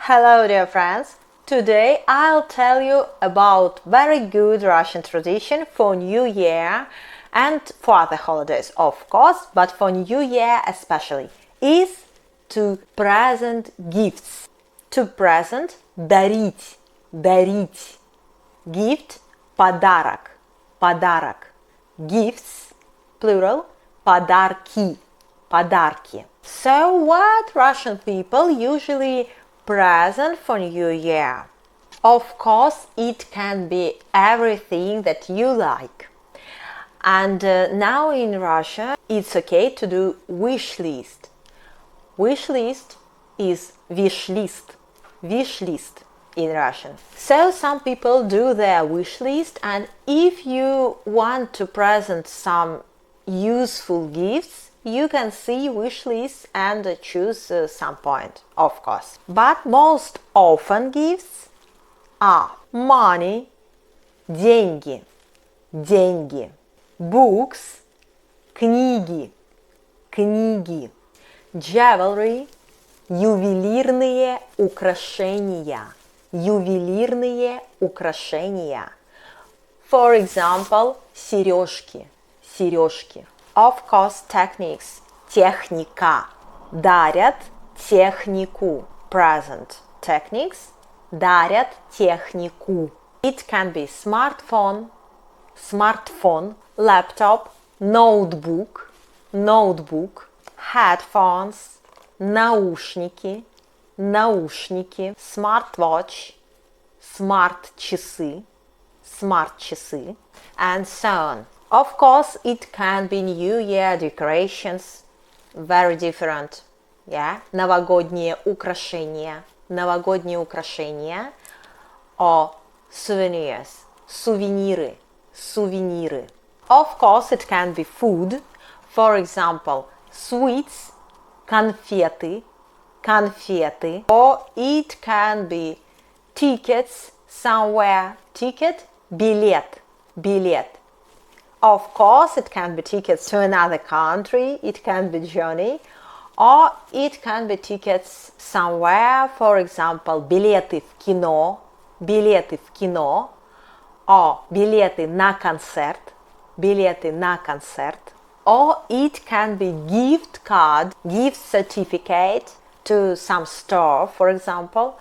Hello dear friends, today I'll tell you about very good Russian tradition for New Year and for other holidays of course, but for New Year especially, is to present gifts. To present – дарить, дарить. Gift – подарок, подарок. Gifts – plural – подарки, подарки. So what Russian people usually present for New Year? Of course, it can be everything that you like. And now in Russia, it's okay to do wish list. Wish list is wish list. Wish list in Russian. So some people do their wish list, and if you want to present some useful gifts, you can see wish list and choose some point, of course. But most often gifts are money, деньги, деньги, books, книги, книги, jewelry, ювелирные украшения, ювелирные украшения. For example, сережки, сережки. Of course, techniques, техника, дарят технику, present. Techniques, дарят технику. It can be smartphone, smartphone, laptop, notebook, notebook, headphones, наушники, наушники, smartwatch, смарт-часы, смарт-часы, and so on. Of course, it can be New Year decorations, very different, yeah, новогодние украшения, or souvenirs, сувениры, сувениры. Of course, it can be food, for example, sweets, конфеты, конфеты, or it can be tickets somewhere, ticket, билет, билет. Of course, it can be tickets to another country, it can be journey, or it can be tickets somewhere, for example, билеты в кино, or билеты на концерт, билеты на концерт, or it can be gift card, gift certificate to some store, for example,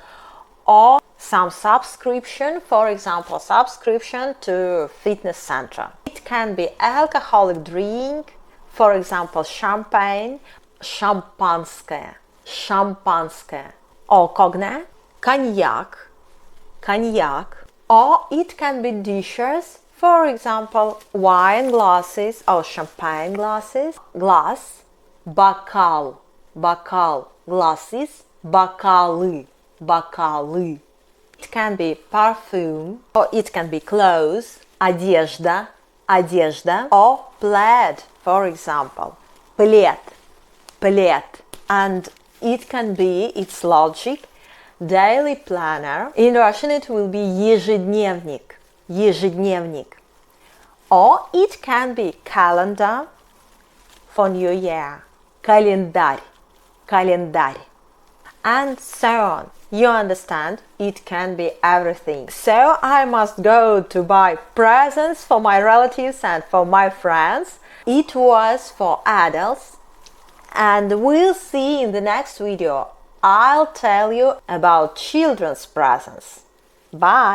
or some subscription, for example, subscription to fitness center. It can be alcoholic drink, for example, champagne, шампанское, шампанское, or cognac, cognac, cognac, or it can be dishes, for example, wine glasses or champagne glasses, glass, бокал, бокал, glasses, бокалы, бокалы. It can be perfume, or it can be clothes, одежда, одежда, or plaid, for example, плед, плед. And it can be, its logic, daily planner. In Russian it will be ежедневник, ежедневник. Or it can be calendar for New Year, календарь, календарь. And so on. You understand? It can be everything. So I must go to buy presents for my relatives and for my friends. It was for adults. And we'll see in the next video. I'll tell you about children's presents. Bye!